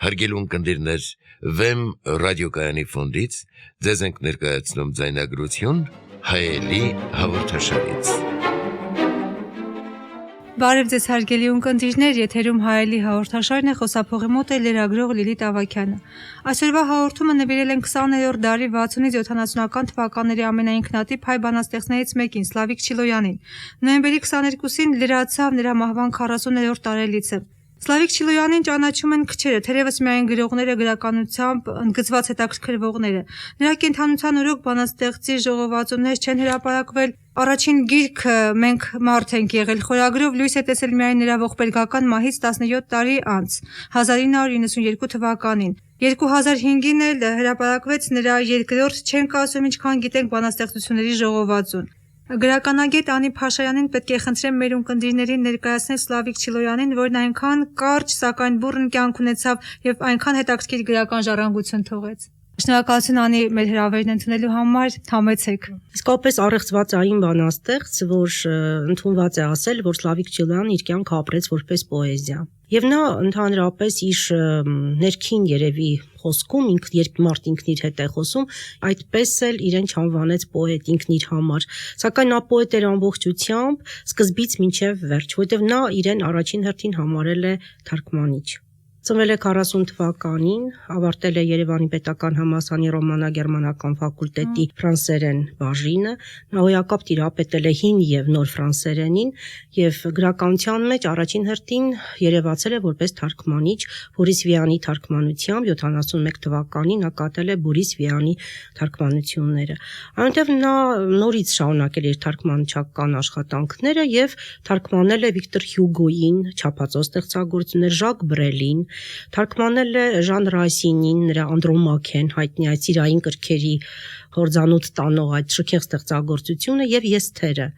Հարգելուն կնդիրներ, վեմ ռադիոկայանի ֆոնդից ձեզ ենք ներկայացնում ձայնագրություն հայելի հաղորդաշարից։ Բարև ձեզ հարգելի ունկնդիրներ, եթերում հայելի հաղորդաշարն է, խոսափողի մոտ է լրագրող Լիլիթ Ավագյանը։ Այսօրվա հաղորդումը նվիրել են 20-րդ դարի 60-ից 70-ական թվականների ամենաինքնատիպ հայ բանաստեղծներից մեկին, Սլավիկ Չիլոյանին։ Նոյեմբերի 22-ին լրացավ նրա մահվան 40-րդ տարելիցը։ Սլավիկ Չիլոյանին ճանաչում են քչերը, թերևս միայն գրողները, գրականությամբ ընդգծված հետաքրքրվողները։ Նրա կենդանության օրոք բանաստեղծի ժողովածուներ չեն հրապարակվել։ Առաջին գիրքը «Մենք մարդ ենք եղել» խորագրով լույս է տեսել միայն նրա ողբերգական մահից 17 տարի անց, 1992 թվականին։ 2005-ին էլ հրապարակվեց նրա երկրորդ «Չենք ասում ինչքան գիտենք» բանաստեղծությունների ժողովածուն։ Գրականագետ Անի Փաշայանին պետք է խնդրեմ մեր ունկնդիրներին ներկայացնել Սլավիկ Չիլոյանին, որն այնքան կարճ, սակայն բուռն կյանք ունեցավ եւ այնքան հետաքրքիր գրական ժառանգություն թողեց։ Շնորհակալություն Անի մեր հրավերն ընդունելու համար, համեցեք։ Իսկապես առեղծվածային բանաստեղծ, որ ընդունված է ասել, որ Սլավիկ Չիլոյանն իր կյանքը ապրեց որպես պոեզիա։ Եվ նա ընդհանրապես իր ներքին երևի խոսքում, երբ մարդ ինքն իր հետ է խոսում, այդպես էլ իրեն չանվանեց պոետ ինքն իր համար, սակայն նա պոետ էր ամբողջությամբ, սկզբից մինչև վերջ, որտեղ նա իրեն առաջին հերթին համարել է թարգմանիչ։ Ծնվել է 40 թվականին, ավարտել է Երևանի պետական համալսարանի ռոմանա-գերմանական ֆակուլտետի ֆրանսերեն բաժինը, նա հոյակապ տիրապետել է հին եւ նոր ֆրանսերենին եւ գրականության մեջ առաջին հերթին երևացել է որպես թարգմանիչ Բորիս Վիանի թարգմանությամբ 71 թվականին նա կատարել է Բորիս Վիանի թարգմանությունները։ Այնտեղ նա նորից շարունակել է իր թարգմանչական աշխատանքները եւ թարգմանել է Վիկտոր Հյուգոյին, չափածո ստեղծագործություններ, Ժակ Բրելին, թարգմանել է Ժան Ռասինին, նրա Անդրոմաքեն հայտնի այդ սիրային գրքերի հորձանուտ տանող այդ շքեղ ստեղծագործությունը եւ Եսթերը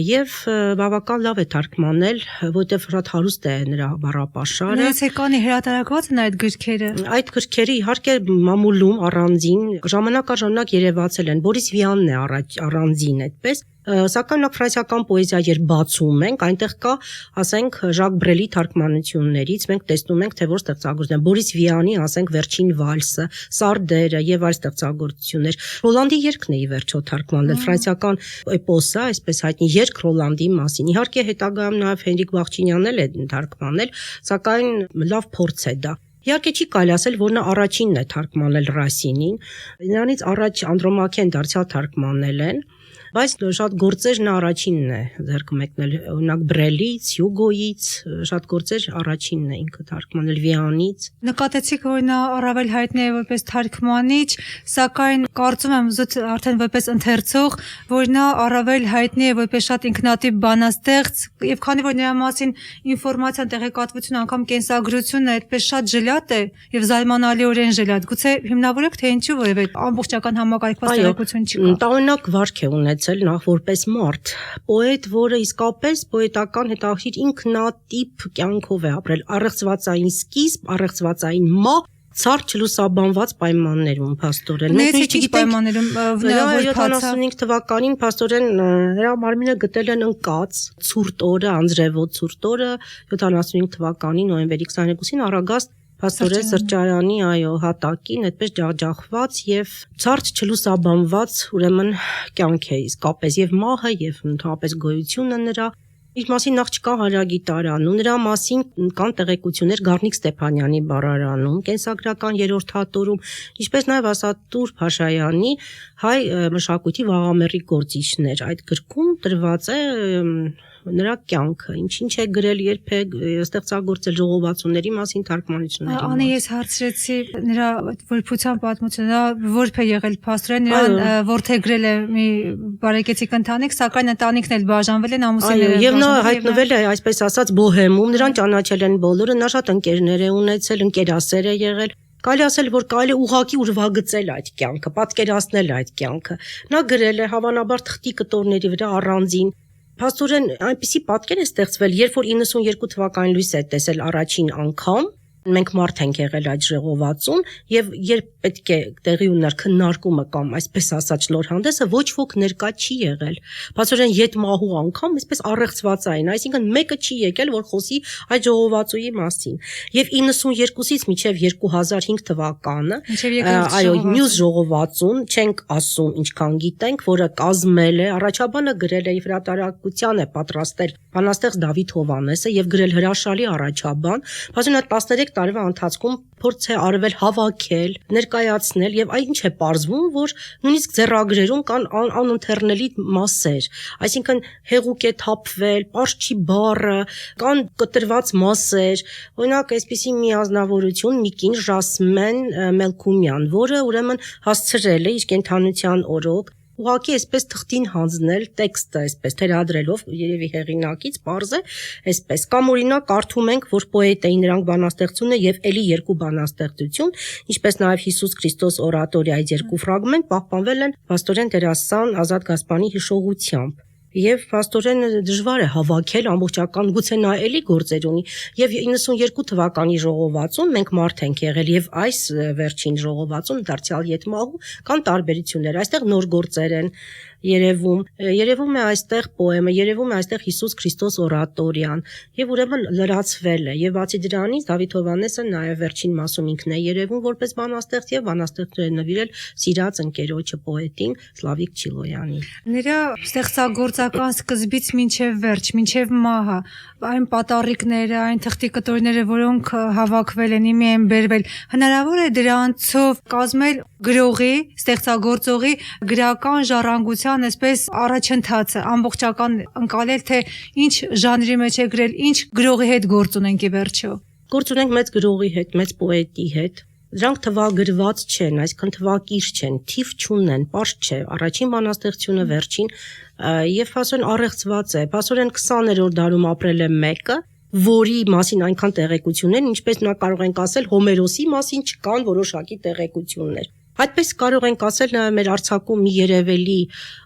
եւ բավական լավ է թարգմանել, որտեղ շատ հարուստ է նրա բառապաշարը։ Ներեցեկանի հրատարակված են այդ գրքերը։ Այդ գրքերը իհարկե մամուլում առանձին ժամանակ երևացել են։ Բորիս Վիանն է առանձին այդպես։ Սակայն ֆրանսիական պոեզիա երբ բացում ենք, այնտեղ կա, ասենք, Ժակ Բրելի թարգմանություններից մենք տեսնում ենք, թե որ ստեղծագործություններ, Բորիս Վիանի, ասենք, Վերջին վալսը, Սարդերը եւ այլ ստեղծագործություններ։ Ռոլանդի երգն է ի վերջո թարգմանել, ֆրանսիական էպոսը, այսպես հայտնի երգ Ռոլանդի մասին։ Իհարկե հետագայում նաեւ Հենրիկ Բաղչինյանն էլ է թարգմանել, սակայն լավ փորձ է դա։ Իհարկե չի կարելի ասել, որ նա առաջինն է թարգմանել Ռասինին, նրանից առաջ Անդրոմաքեն դարձյալ թարգմանել են, բայց շատ գործեր նա առաջինն է ձեռք մեկնել, օրինակ Բրելից, Հյուգոյից, շատ գործեր առաջինն է ինքը թարգմանել Վիանից։ Նկատեցիք, որ նա առավել հայտնի է որպես թարգմանիչ, սակայն կարծում եմ զուտ արդեն որպես ընթերցող, որ նա առավել հայտնի է որպես շատ ինքնատիպ բանաստեղծ, եւ քանի որ նրա մասին ինֆորմացիան, տեղեկատվությունը, անգամ կենսագրությունը այդպես շատ ժլատ է եւ զարմանալիորեն ժլատ, գուցե հիմնավորեք թե ինչու, որովհետեւ ամբողջական համակարգված տեղեկություն չկա։ Տարօրինակ վարք է ունեցել նախ որպես մարդ, պոետ, որը իսկապես պոետական հետաքրքիր ինքնատիպ կյանքով է ապրել, առեղծվածային սկիզբ, առեղծվածային մահ, ցարտ չլուսաբանված պայմաններում փաստորեն։ Մենք չգիտենք պայմաններում 75 թվականին փաստորեն նրա մարմինը գտել են ընկած ցուրտ օրը, անձրևոտ ցուրտ օրը 75 թվականի նոյեմբերի 22-ին Արագաստ փաստորեն սրճարանի, հատակին այդպես ջախջախված եւ ցարտ չլուսաբանված ուրեմն կյանք է իսկապես եւ մահը եւ ընդհանրապես գոյությունը նրա իր մասին նախ չկա հանրագիտարանում, նրա մասին կան տեղեկություններ Գառնիկ Ստեփանյանի բառարանում, կենսագրական երրորդ հատորում, ինչպես նաև Ասատուր Փաշայանի հայ մշակույթի վաղամեռի գործիչներ։ Այդ գրքում տրված է նրա կյանքը, ինչ է գրել, երբ է ստեղծագործել ժողովածուների մասին, թարգմանությունների մասին։ Անի ես հարցրեցի նրա վրբության պատմությունը, որբ է եղել փաստորեն, նրան որդեգրել է մի բարեկեցիկ ընտանիք, սակայն ընտանիքն էլ բաժանվել են ամուսինները։ Եվ նա հայտնվել է, այսպես ասած, բոհեմում, նրան ճանաչել են բոլորը, նա շատ ընկերներ է ունեցել, ընկերասեր է եղել։ Կարելի ասել, որ կարելի ուղղակի ուրվագծել այդ կյանքը, պատկերացնել այդ կյանքը։ Նա գրել է հավանաբար թղթի կտորների վրա առանձին Փաստորեն այնպիսի պատկեր է ստեղծվել, երբ որ 92 թվականին լույս է տեսել առաջին անգամ, Մենք մարդ ենք եղել այդ ժողովածուն եւ երբ պետք է տեղի ունենար քննարկումը կամ այսպես ասած շնորհանդեսը ոչ ոք ներկա չի եղել բացօրեն յետմահու անգամ այսպես առեղծվածային այսինքն մեկը չի եկել որ խոսի այդ ժողովածուի մասին եւ 92-ից մինչեւ 2005 թվականը այո մյուս ժողովածուն չենք ասում ինչքան գիտենք որը կազմել է առաջաբանը գրել է հրատարակության է պատրաստել բանաստեղծ Դավիթ Հովհաննեսը եւ գրել հրաշալի առաջաբան բացի այդ 13 տարվա ընթացքում փորձ է արվել հավաքել, ներկայացնել եւ այն ինչ է պարզվում, որ նույնիսկ ձեռագրերում կան անընթեռնելի մասեր, այսինքն հեղուկ է թափվել, պարզ չի բառը, կան կտրված մասեր, օրինակ այսպիսի մի ազնվորություն Միկին Ժասմեն Մելքումյան, որը ուրեմն հասցրել է իր կենթանության օրոք ուղղակի այսպես թղթին հանձնել տեքստը այսպես թերադրելով երևի հեղինակից պարզ է այսպես կամ օրինակ կարդում ենք որ պոետ էին նրանք բանաստեղծությունը եւ ելի երկու բանաստեղծություն ինչպես նաեւ Հիսուս Քրիստոս օրատորիա այդ երկու ֆրագմենտ պահպանվել են Պաստորեն դերասան Ազատ Գասպանի հիշողությամբ Եվ փաստորեն դժվար է հավաքել ամբողջական գուցե նա էլի գործեր ունի եւ 92 թվականի ժողովածուն մենք մարդ ենք եղել եւ այս վերջին ժողովածուն դարձյալ յետմահու կան տարբերություններ այստեղ նոր գործեր են երևում է այստեղ պոեմը երևում է այստեղ Հիսուս Քրիստոս օրատորիան եւ ուրեմն լրացվել է եւ բացի դրանից Դավիթ Հովհաննեսը նաեւ վերջին մասում ինքն է երևում որպես բանաստեղծ եւ բանաստեղծներ է նվիրել սիրած ընկերոջը պոետին Սլավիկ Չիլոյանին Նրա ստեղծագործական սկզբից մինչև վերջ, մինչև մահը, այն պատառիկները, այն թղթի կտորները, որոնք հավաքվել են, իմի են բերվել, հնարավոր է դրանցով կազմել գրողի, ստեղծագործողի գրական ժառանգության այսպես առաջընթացը, ամբողջական ընկալել, թե ինչ ժանրի մեջ է գրել, ինչ գրողի հետ գործ ունենք ի վերջո։ Գործ ունենք մեծ գրողի հետ, մեծ պոետի հետ։ Դրանք թվագրված չեն, այսինքն թվակիր չեն, թիվ չունեն, պարզ չէ, առաջին բանաստեղծությունը վերջին եւ փաստորեն առեղծված է, փաստորեն 20-րդ դարում ապրել է մեկը, որի մասին այնքան տեղեկություններ, ինչպես նա կարող ենք ասել Հոմերոսի մասին չկան որոշակի տեղեկություններ։ Այդպես կարող ենք ասել նաև մեր Արցախում մի երևելի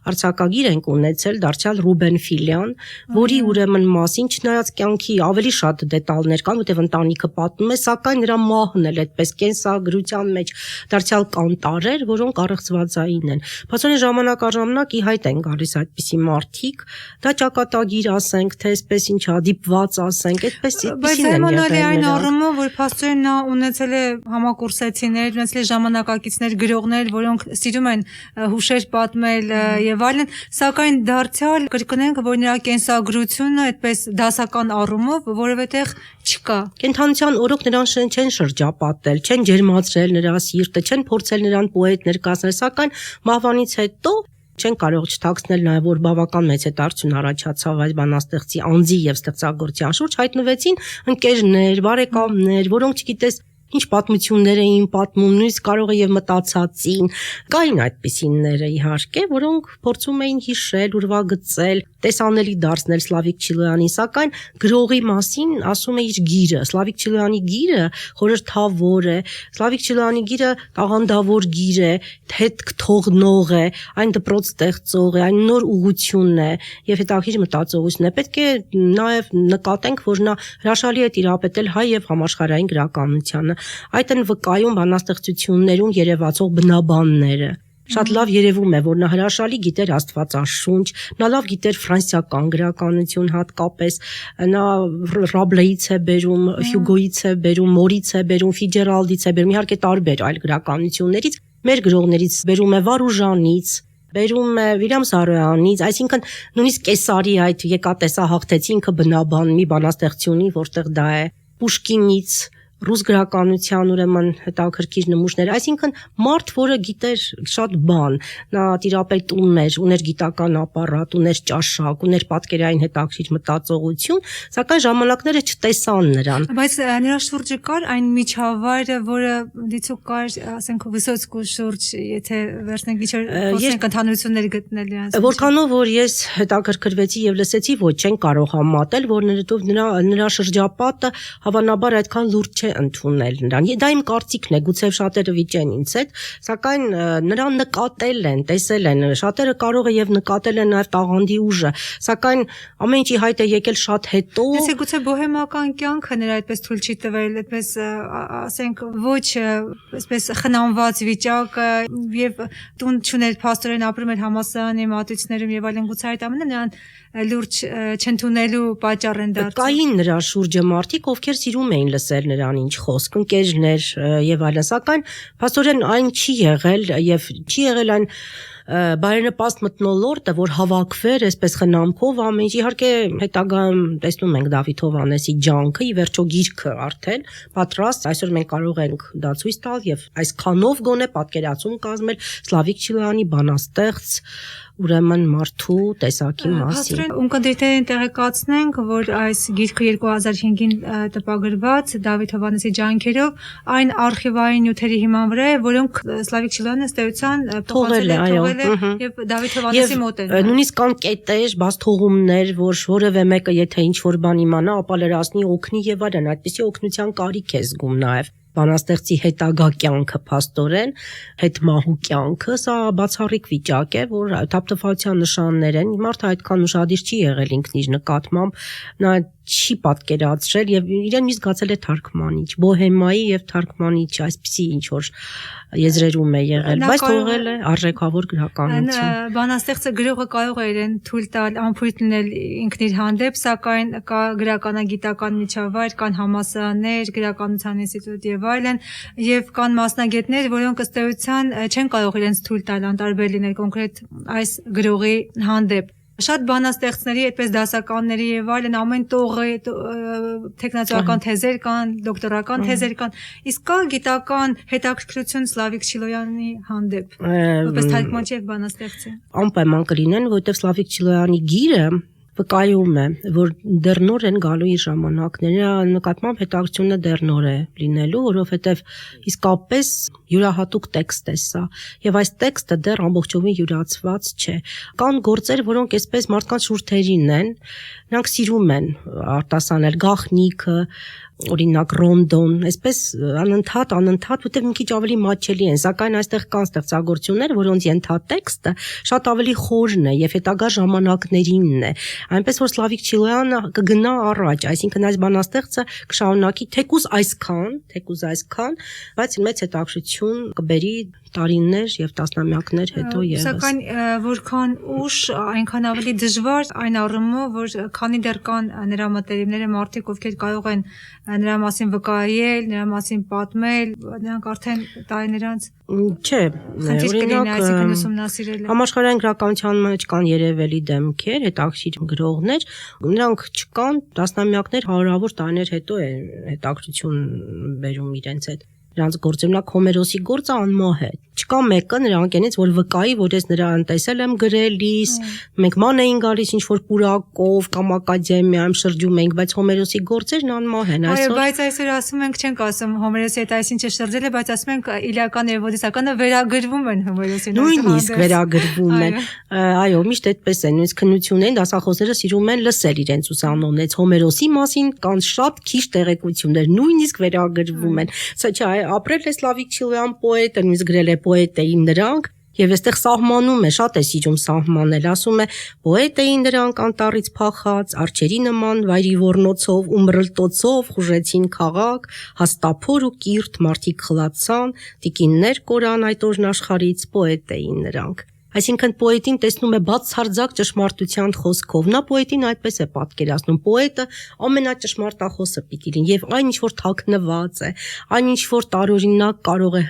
արձակագիր ենք ունեցել դարձյալ Ռուբեն Ֆիլյան, որի ուրեմն մասին չնայած կյանքի ավելի շատ դետալներ կան, որտեղ ընտանիքը պատմում է, սակայն նրա մահն էլ այդպես կենսագրության մեջ դարձյալ կանտարեր, որոնք առեղծվածային են։ Բացօրեն ժամանակաժամանակ ի հայտ են գալիս այդպիսի մարդիկ, դա ճակատագիր ասենք, թե այսպես ինչա, դիպված ասենք, այդպես այդպեսին են եղել։ Բայց այն առումով, որ փաստորեն նա ունեցել է համակուրսեցիներ, ունեցել է ժամանակակիցներ գրողներ, որոնք սիրում են հուշեր պատմել եւ այլն, սակայն դարձյալ կրկնենք, որ նրա կենսագրությունը այդպես դասական առումով որևէտեղ չկա։ Կենթանության օրոք նրան չեն շրջապատել, չեն ջերմացրել նրա սիրտը, չեն փորձել նրան պոետ ներկայացնել, սակայն մահվանից հետո չեն կարող չթաքցնել նաև որ բավական մեծ հետաքրքրություն առաջացավ այս բանաստեղծի անձի եւ ստեղծագործության շուրջ հայտնվեցին ընկերներ, բարեկամներ, որոնք չգիտես ինչ պատմություններ էին պատմում, նույնիսկ կարող է եւ մտածածին, կային այդպիսինները իհարկե, որոնք փորձում էին հիշել, ուրվագծել, տեսանելի դարձնել Սլավիկ Չիլոյանին, սակայն գրողի մասին ասում է իր գիրը, Սլավիկ Չիլոյանի գիրը խորհրդավոր է, Սլավիկ Չիլոյանի գիրը տաղանդավոր գիր է, հետ կթողնող է, այն դպրոց ստեղծող է, այն նոր ուղղությունն է եւ հետաքրքիր մտածողություն է։ Պետք է նաեւ նկատենք, որ նա հրաշալի է տիրապետել հայ եւ համաշխարհային գրականությանը։ Այդ են վկայում բանաստեղծություններում երևացող բնաբանները։ Շատ լավ երևում է, որ նա հրաշալի գիտեր Աստվածաշունչ, նա լավ գիտեր ֆրանսիական գրականություն հատկապես, նա Ռաբլեից է բերում, Հյուգոից է բերում, Մորից է բերում, Ֆիջերալդից է բերում, իհարկե տարբեր այլ գրականություններից, մեր գրողներից բերում է Վարուժանից, բերում է Վիլյամ Սարոյանից, այսինքն նույնիսկ Կեսարի այդ եկատեսահաղթեցի ինքը բնաբան մի բանաստեղծությունի, որտեղ դա է Պուշկինից ռուս գրականության ուրեմն հետաքրքիր նմուշներ, այսինքն մարդ, որը գիտեր շատ բան, նա տիրապետում էր, ուներ գիտական ապարատ, ուներ ճաշակ, ուներ պատկերային հետաքրքիր մտածողություն, սակայն ժամանակները չտեսան նրան։ Բայց նրա շուրջը կար այն միջավայրը, որը դիցուկ կար, ասենք Վիսոցկու շուրջ, եթե վերցնենք ինչ-որ խոսենք ընդհանրություններ գտնել նրանց։ Որքանով որ ես հետաքրքրվեցի եւ լսեցի, ոչ չեն կարող համատել, որ նրա շրջապատը հավանաբար այդքան լուրջ չէ ընդունել նրան։ Դա իմ կարծիքն է, գուցե շատերը վիճեն ինձ հետ, սակայն նրան նկատել են, տեսել են, շատերը կարող է եւ նկատել են նաեւ տաղանդի ուժը, սակայն ամեն ինչի հայտ է եկել շատ հետո։ Իսկ գուցե բոհեմական կյանքը նրա այդպես թույլ չի տվել, այդպես ասենք ոչ այսպես խնամված վիճակը եւ տուն չուներ փաստորեն ապրում էր համասարանի մատույցներում եւ այլն, գուցե այդ ամենը նրան լուրջ չընդունելու պատճառ են դարձել։ Կային նրա շուրջը մարդիկ, ովքեր սիրում էին լսել նրան ինչ խոսք, ընկերներ եւ այլն, սակայն փաստորեն այն չի եղել եւ չի եղել այն բարենպաստ մթնոլորտը, որ հավաքվեր այսպես խնամքով ամեն ինչ։ Իհարկե հետագայում տեսնում ենք Դավիթ Հովհաննեսի ջանքը, ի վերջո գիրքը արդեն պատրաստ, այսօր մենք կարող ենք դա ցույց տալ եւ այսքանով գոնե պատկերացում կազմել Սլավիկ Չիլոյանի բանաստեղծ ուրեմն մարդու տեսակի մասին։ Ունկնդիրներին տեղեկացնենք, որ այս գիրքը 2005-ին տպագրված Դավիթ Հովհաննեսի ջանքերով այն արխիվային նյութերի հիման վրա է, որոնք Սլավիկ Չիլոյանը ըստ էության թողել է եւ Դավիթ Հովհաննեսի մոտ են։ Նույնիսկ կան կետեր, բացթողումներ, որ որևէ մեկը եթե ինչ որ բան իմանա, ապա լրացնի, օգնի եւ այլն, այդպիսի օգնության կարիք է զգում նաեւ բանաստեղծի հետագա կյանքը փաստորեն, հետմահու կյանքը, սա բացառիկ վիճակ է, որ թափթփության նշաններ են, մարդը այդքան ուշադիր չի եղել ինքն իր նկատմամբ, նա չի պատկերացրել եւ իրեն մի զգացել է թարգմանիչ, բոհեմայի եւ թարգմանիչ, այսպիսի ինչ որ եզրերում է եղել, բայց թողել է արժեքավոր գրականություն։ Բանաստեղծը գրողը կարող է իրեն թույլ տալ անփույթ լինել ինքն իր հանդեպ, սակայն կա գրականագիտական միջավայր, կան համալսարաններ, գրականության ինստիտուտ եւ այլն, եւ կան մասնագետներ, որոնք ըստ էության չեն կարող իրենց թույլ տալ անտարբեր լինել կոնկրետ այս գրողի հանդեպ։ Շատ բանաստեղծների, այդպես դասականների եւ այլն ամեն տողը տեխնացիական թեզեր կան, դոկտորական թեզեր կան, իսկ կա գիտական հետաքրքրություն Սլավիկ Չիլոյանի հանդեպ, որպես թարգմանիչ եւ բանաստեղծի։ Անպայման կլինեն, որովհետեւ Սլավիկ Չիլոյանի գիրը վկայում է, որ դեռ նոր են գալու իր ժամանակները, նկատմամբ հետաքրքրությունը դեռ նոր է լինելու, որովհետև իսկապես յուրահատուկ տեքստ է սա, եւ այս տեքստը դեռ ամբողջովին յուրացված չէ։ Կան գործեր, որոնք այսպես մարդկանց շուրթերին են, նրանք սիրում են արտասանել գաղտնիքը, օրինակ ռոնդոն, այսպես անընդհատ, որտեղ մի քիչ ավելի մատչելի են, սակայն այստեղ կան ստեղծագործություններ, որոնց ենթատեքստը շատ ավելի խորն է եւ հետագա ժամանակներինն է։ Այնպես որ Սլավիկ Չիլոյանը կգնա առաջ, այսինքն այս բանաստեղծը կշարունակի թեկուզ այսքան, բայց մեծ հետաքրքրություն կբերի տարիներ եւ տասնամյակներ հետո եւս։ Սակայն որքան ուշ, այնքան ավելի դժվար այն առումով, որ քանի դեռ կան նրա մտերիմները, մարդիկ, ովքեր կարող են նրա մասին վկայել, նրա մասին պատմել, նրանք արդեն տարիներանց չէ, օրինակ համաշխարհային գրականության մեջ կան երևելի դեմքեր, հետաքրքիր գրողներ, նրանք չկան տասնամյակներ, հարյուրավոր տարիներ հետո է հետաքրքրություն բերում իրենց հետ։ Նրանց գործը, նա Հոմերոսի գործը անմահ է։ Չկա մեկը նրա անկենից, որ վկայի, որ ես նրան տեսել եմ գրելիս, մենք ման էին գալիս ինչ-որ պուրակով կամ ակադեմիայում շրջում ենք, բայց Հոմերոսի գործերն անմահ են այսօր։ Բայց այսօր ասում ենք, չենք ասում Հոմերոսի հետ այսինչը շրջել է, բայց ասում ենք Իլիական եւ Օդիսականը վերագրվում են Հոմերոսին։ Նույնիսկ վերագրվում են։ Այո, միշտ այդպես է, նույնիսկ քննություններին դասախոսները սիրում են լսել իրենց ուսանողներից Հոմերոսի մասին կան շատ քիչ տեղեկություններ, նույնիսկ վերագրվում են։ Սա չէ, ապրել է Սլավիկ Չիլոյան պոետը, նույնիսկ գրել է պոետ էին նրանք, եւ այստեղ սահմանում է, շատ է սիրում սահմանել, ասում է պոետ էին նրանք անտառից փախած, արջերի նման վայրի ոռնոցով ու մռլտոցով խուժեցին քաղաք, հաստափոր ու կիրթ մարդիկ խլացան, տիկիններ կորան այդ օրն աշխարից, պոետ էին նրանք։ Այսինքն պոետին տեսնում է բացարձակ ճշմարտության խոսքով։ Նա պոետին այդպես է պատկերացնում։ Պոետը ամենաճշմարտախոսը պիտի լինի եւ այն ինչ որ թաքնված է, այն ինչ որ տարօրինակ կարող է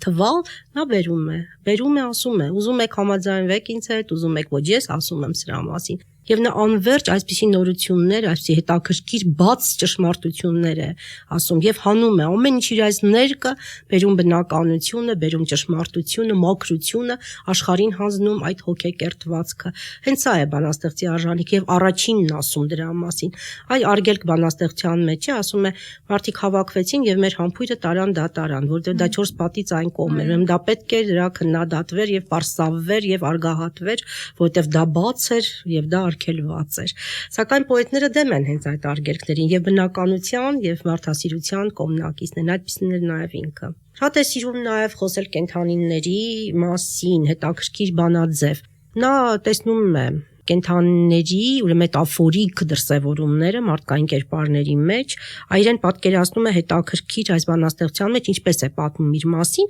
թվալ, նա բերում է, ասում է։ Ուզում եք համաձայնվեք ինձ հետ, ուզում եք ոչ, ես ասում եմ սրա մասին։ Եվ նա անverջ այսպիսի նորություններ, այսպիսի հետաքրքիր բաց ճշմարտություններ է ասում եւ հանում է ամեն ինչ իր այս ներկը, բերում բնականությունը, բերում ճշմարտությունը, մաքրությունը, աշխարհին հանձնում այդ հոգեկերտվածքը։ Հենց սա է բանաստեղծի արժանիք եւ առաջինն ասում դրա մասին։ Այ արգելք բանաստեղծության մեջ է, ասում է մարդիկ հավաքվեցին եւ մեր համբույրը տարան դատարան, որտեղ դա 4 պատից այն կողմ էր, դա պետք է դրա քննադատվեր եւ պարսավվեր եւ արգահատվեր, որտեղ դա բաց էր եւ դա արգելված էր։ Սակայն պոետները դեմ են հենց այդ արգելքներին եւ բնականության եւ մարդասիրության կողմնակիցն են, այդպիսին էր նաեւ ինքը։ Շատ է սիրում նաեւ խոսել կենդանիների մասին, հետաքրքիր բանաձև։ Նա տեսնում է կենդանիների ուրեմն մետաֆորիկ դրսևորումները մարդկային կերպարների մեջ, այրեն պատկերացնում է հետաքրքիր այս բանաստեղծության մեջ ինչպես է պատմում իր մասին,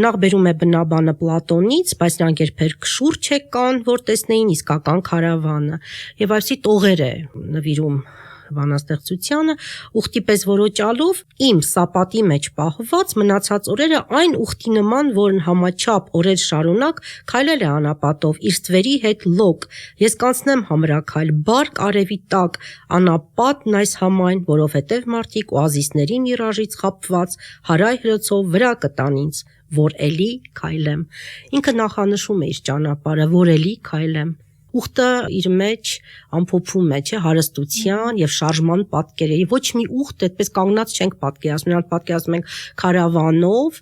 նախ բերում է բնաբանը Պլատոնից, բայց նրանք երբեր շուրջ չեկան, որ տեսնեին իսկական քարավանը, եւ այսի տողեր է նվիրում բանաստեղծությանը, ուխտի պես որոճալով իմ սապատի մեջ պահված մնացած օրերը այն ուխտի նման, որն համաչափ օրեր շարունակ քայլել է անապատով իր ստվերի հետ լոկ, ես կանցնեմ համրաքայլ, բարկ արևի տակ, անապատն այս համայն, որովհետև մարդիկ օազիսների միրաժից խապված, հարայ հրոցով վրա կտան ինձ, որ էլի քայլեմ, ինքը նախանշում է իր ճանապարհը, որ էլի քայլեմ, ուխտը իր մեջ ամփոփում է, չէ, հարստության եւ շարժման պատկերը։ Ոչ մի ուխտ այդպես կանգնած չենք պատկերացնում, նրանք պատկերացնում ենք քարավանով,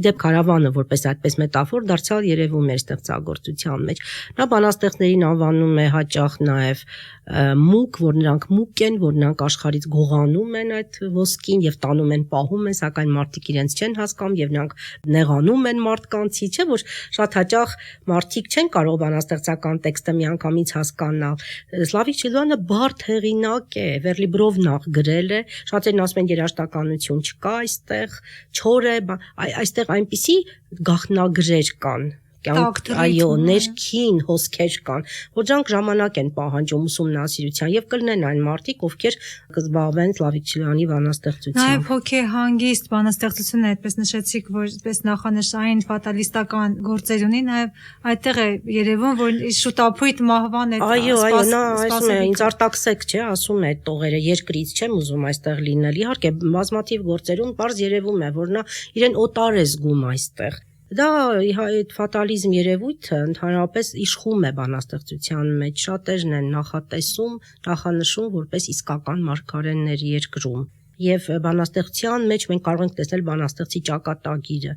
իդեպ քարավանը որպես այդպես մետաֆոր դարձյալ երևում է ստեղծագործության մեջ։ Նա բանաստեղծներին անվանում է հաճախ նաեւ մուկ, որ նրանք մուկ են, որ նրանք աշխարհից գողանում են այդ ոսկին եւ տանում են, պահում են, սակայն մարդիկ իրենց չեն հասկանում եւ նրանք նեղանում են մարդկանցի, չէ, որ շատ հաճախ մարդիկ չեն կարող բանաստեղծական տեքստը միանգամից հասկանալ։ Սլավիկ Չիլոյանը բարդ հեղինակ է, Վերլիբրով նախ գրել է, շատերն ասում են երաժշտականություն չկա այստեղ, չոր է, այստեղ այնպիսի գաղտնագրեր կան։ Այո, ներքին հոսքեր կան, որ դրանք ժամանակ են պահանջում ուսումնասիրության եւ կլինեն այն մարդիկ, ովքեր կզբաղվեն Սլավիկ Չիլոյանի բանաստեղծությամբ։ Նաեւ հոգեհանգիստ բանաստեղծությունը այդպես նշեցիք, որ այսպես նախանշային ֆատալիստական գործեր ունի, նաեւ այդտեղ է երևում, որ շուտապույտ մահվան է։ Այո, նա ասում է, ինձ արտաքսեք, չէ, ասում է այդ տողերը, երկրից չեմ ուզում այստեղ լինել։ Իհարկե, բազմաթիվ գործերում բարձ երևում է, որ նա իրեն օտար է զգում այստեղ։ Դա այդ ֆատալիզմ երևույթը ընդհանրապես իշխում է բանաստեղծության մեջ, շատերն են նախատեսում, նախանշում որպես իսկական մարգարեներ երկրում։ Եվ բանաստեղծության մեջ մենք կարող ենք տեսնել բանաստեղծի ճակատագիրը։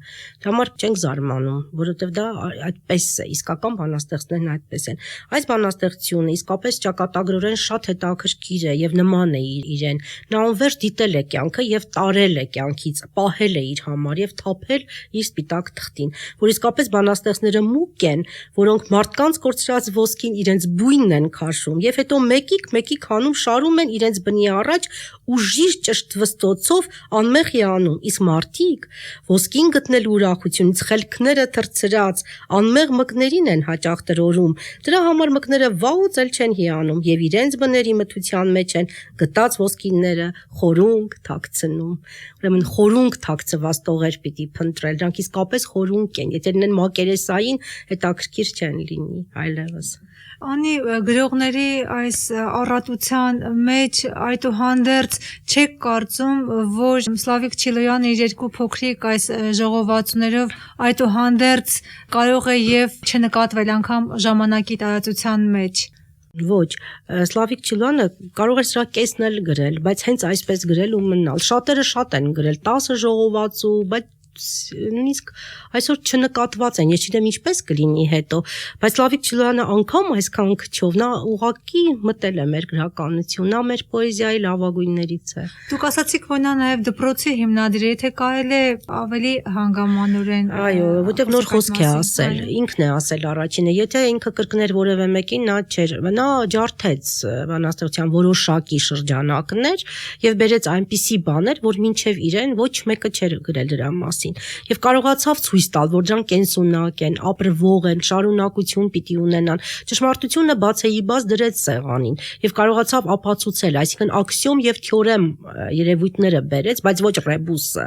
Դա համար չենք զարմանում, որովհետև դա այդպես է, իսկական բանաստեղծներն այդպես են։ Այս բանաստեղծությունը իսկապես ճակատագրորեն շատ հետաքրքիր է եւ նման է իրեն։ Նա անվերջ դիտել է կյանքը եւ տարել է կյանքից, պահել է իր համար եւ թափել իր սպիտակ թղթին, որ իսկապես բանաստեղծները մուկ են, որոնք մարդկանց կորցրած ոսկին իրենց բույնն են քաշում եւ հետո մեկիկ հանում շարում են իրենց բնի առաջ ուժիր վստոցով անմեղ անում, իսկ մարդիկ ոսկին գտնելու ուրախությունից խելքները թրծրած անմեղ մկներին են հաճախ տրորում, դրա համար մկները վաղուց էլ չեն հիանում եւ իրենց բների մթության մեջ են գտած ոսկինները խորունգ թաքցնում։ Ուրեմն խորունգ թաքցված տողեր պիտի փնտրել, դրանք իսկապես խորունգ են, եթե լինեն մակերեսային, հետաքրքիր չեն լինի այլևս։ Անի գրողների այս առատության մեջ այդուհանդերձ չեք կարծում, որ Սլավիկ Չիլոյանը իր երկու փոքրիկ այս ժողովածուներով այդուհանդերձ կարող է եւ չնկատվել անգամ ժամանակի տարածության մեջ։ Ոչ, Սլավիկ Չիլոյանը կարող է սրա կեսն էլ գրել, բայց հենց այսպես գրել ու մնալ։ Շատերը շատ են գրել 10 ժողովածու, բայց նույնիսկ այսօր չնկատված են, ես չգիտեմ ինչպես կլինի հետո, բայց Սլավիկ Չիլոյանը անգամ այսքան քչով նա ուղղակի մտել է մեր գրականություն, նա մեր պոեզիայի լավագույններից է։ Դուք ասացիք, որ նա նաև դպրոցի հիմնադիր է, եթե կարելի է ավելի հանգամանորեն։ Այո, որտեղ նոր խոսք է ասել, ինքն է ասել առաջինը, եթե ինքը կրկներ որևէ մեկին, նա ջարդեց բանաստեղծության որոշակի շրջանակներ եւ բերեց այնպիսի բաներ, որ մինչեւ իրեն ոչ մեկը չէր գրել դրա մասին։ Եվ կարողացավ ցույց տալ, որ դրանք կենսունակ են, ապրվող են, շարունակություն պիտի ունենան։ Ճշմարտությունը բացեիբաց դրեց սեղանին եւ կարողացավ ապացուցել, այսինքն աքսիոմ եւ թեորեմ երևույթները բերեց, բայց ոչ ռեբուսը։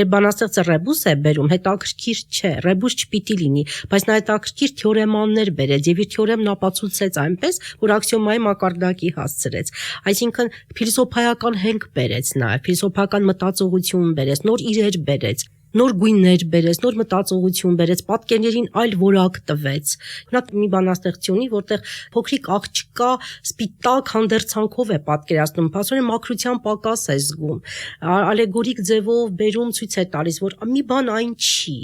Երբ բանաստեղծը ռեբուս է բերում, հետաքրքիր չէ, ռեբուս չպիտի լինի, բայց նա հետաքրքիր թեորեմաններ բերեց եւ իր թեորեմն ապացուցեց այնպես, որ աքսիոմայի մակարդակի հասցրեց։ Այսինքն փիլիսոփայական հենք բերեց նաեւ, փիլիսոփայական մտածողություն բերեց, նոր իրեր բերեց։ նոր գույններ բերեց, նոր մտածողություն բերեց, պատկերներին այլ որակ տվեց։ Նա մի բանաստեղծությունի, որտեղ փոքրիկ աղջկա սպիտակ հանդերձանքով է պատկերացնում, փաստորեն մաքրության պակաս է զգում, ալեգորիկ ձևով բերում ցույց է տալիս, որ մի բան այն չի,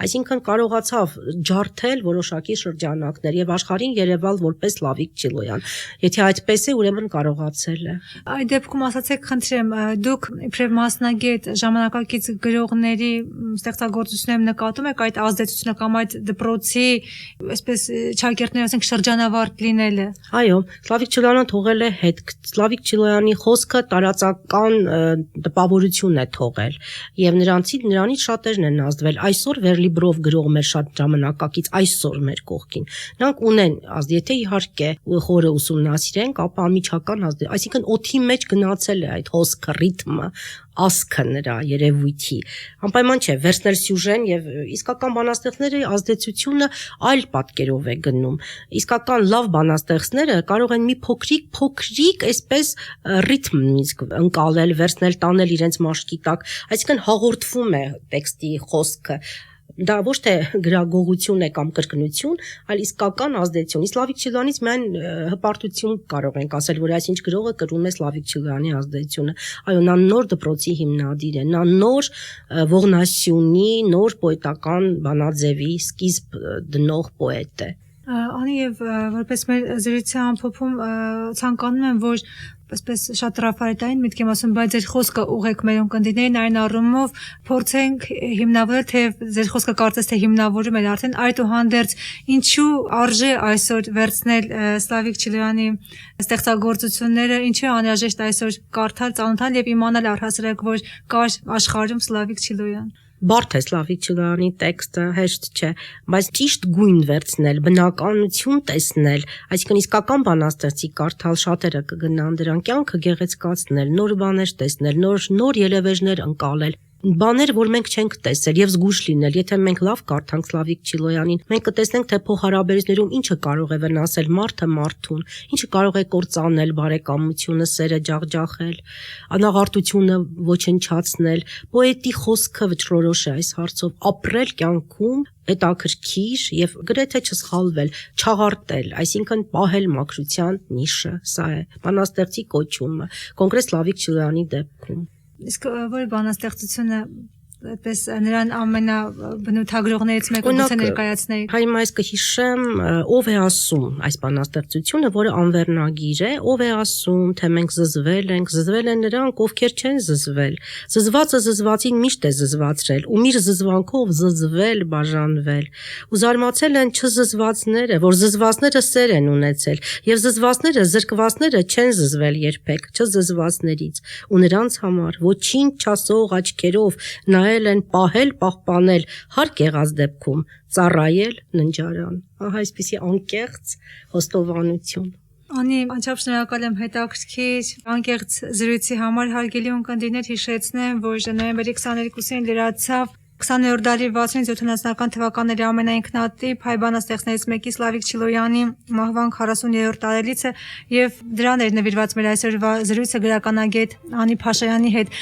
այսինքն կարողացավ ջարդել որոշակի շրջանակներ եւ աշխարհին երևալ որպես Սլավիկ Չիլոյան։ Եթե այդպես է, ուրեմն կարողացել է։ Այդ դեպքում ասացեք, խնդրեմ, դուք իբրև մասնագետ ժամանակակից գրողների ստեղծագործություններում նկատում եք այդ ազդեցությունը կամ այդ դպրոցի, այսպես ճակերտներ, ասենք շրջանավարտ լինելը։ Այո, Սլավիկ Չիլոյանը թողել է հետք։ Սլավիկ Չիլոյանի խոսքը տարածական տպավորություն է թողել եւ նրանից շատերն են ազդվել։ Այսօր Վերլիբրով գրող մեր շատ ժամանակակից այսօր մեր կողքին։ Նրանք ունեն եթե իհարկե խորը ուսումնասիրենք, ապա անմիջական այսինքն օդի մեջ գնացել է այդ հոսքը, ռիթմը, ասքը նրա երևույթի։ Անպայման չէ, վերցնել սյուժեն եւ իսկական բանաստեղծների ազդեցությունը այլ պատկերով է գնում։ Իսկական լավ բանաստեղծները կարող են մի փոքրիկ այսպես ռիթմ նույնիսկ ընկալել, վերցնել, տանել իրենց մաշկի տակ, այսինքն հաղորդվում է տեքստի խոսքը։ Դա ոչ թե գրագողություն է կամ կրկնություն, այլ իսկական ազդեցություն։ Սլավիկ Չիլոյանից միայն հպարտություն կարող ենք ասել, որ այսինչ գրողը կրում է Սլավիկ Չիլոյանի ազդեցությունը։ Այո, նա նոր դպրոցի հիմնադիր է, նա նոր ողնասյունի, նոր պոետական բանաձևի սկիզբ դնող պոետ է։ Անի եւ որպես մեր զրույցի ամփոփում ցանկանում եմ, որ այսպես շատ տրաֆարետային միտք եմ ասում, բայց ձեր խոսքը ուղեք մեր ունկնդիրներին այն առումով փորձենք հիմնավորել, թե ձեր խոսքը կարծես թե հիմնավորում է արդեն այդուհանդերձ ինչու արժե այսօր վերցնել Սլավիկ Չիլոյանի ստեղծագործությունները, ինչու անհրաժեշտ այսօր կարդալ, ծանոթալ եւ իմանալ առհասարակ, որ կար աշխարհում Սլավիկ Չիլոյան։ Բարդ է Սլավիկ Չիլոյանի տեքստը, հեշտ չէ, բայց ճիշտ գույն վերցնել, բնականություն տեսնել, այսինքն իսկական բանաստեղծի կարդալ շատերը կգնան դրան, կյանքը գեղեցկացնել, նոր բաներ տեսնել, նոր ելևէջներ ընկալել, բաներ, որ մենք չենք տեսել եւ զգուշ լինել, եթե մենք լավ կարդանք Սլավիկ Չիլոյանին, մենք կտեսնենք, թե փոխհարաբերություններում ինչը կարող է վնասել մարդը մարդուն, ինչը կարող է կործանել բարեկամությունը, սերը ջախջախել, անաղարտությունը ոչնչացնել, պոետի խոսքը վճռորոշ է այս հարցով, ապրել կյանքում հետաքրքիր եւ գրեթե չսխալվել, չաղարտել, այսինքն պահել մաքրության նիշը, սա է բանաստեղծի կոչումը, կոնկրետ Սլավիկ Չիլոյանի դեպքում։ Իսկ որ բանաստեղծությունը այդպես նրան ամենաբնութագրողներից մեկը գուցե ներկայացնեիք։ Հիմա այս կհիշեմ, ով է ասում այս բանաստեղծությունը, որը անվերնագիր է, ով է ասում, թե մենք զզվել են նրանք, ովքեր չեն զզվել։ Զզվածը զզվածին միշտ է զզվացրել, ու միշտ զզվանքով զզվել, բաժանվել։ Ու զարմացել են չզզվածները, որ զզվածները սեր են ունեցել, եւ զզվածները, զրկվածները չեն զզվել երբեք, չզզվածներից։ Ու նրանց համար ոչինչ չասող աչքերով նայել են պահել, պահպանել, հարկ եղած դեպքում ծառայել ննջարան։ Ահա այսպիսի անկեղծ խոստովանություն։ Անի, անչափ շնորհակալ եմ հետաքրքիր անկեղծ զրույցի համար, հարգելի ունկնդիրներ, հիշեցնեմ, որ նոյեմբերի 22-ին լրացավ 20-րդ դարի 60-ից 70-ական թվականների ամենաինքնատիպ հայ բանաստեղծներից մեկի Սլավիկ Չիլոյանի մահվան 40-րդ տարելիցը եւ դրան էր նվիրված մեր այսօրվա զրույցը գրականագետ Անի Փաշայանի հետ։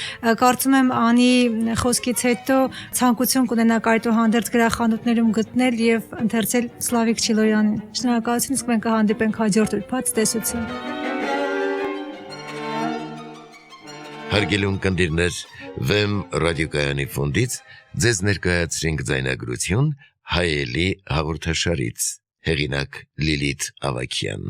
Կարծում եմ Անի խոսքից հետո ցանկություն կունենաք այդուհանդերձ գրախանութներում գտնել եւ ընթերցել Սլավիկ Չիլոյանին։ Շնորհակալություն, իսկ մենք կհանդիպենք հաջորդ ուրբաթ տեսություն։ Հարգելի ունկնդիրներ, Վեմ ռադիոկայանի ֆոնդից ձեզ ներկայացրինք ձայնագրություն հայելի հաղորդաշարից, հեղինակ Լիլիթ Ավագյան։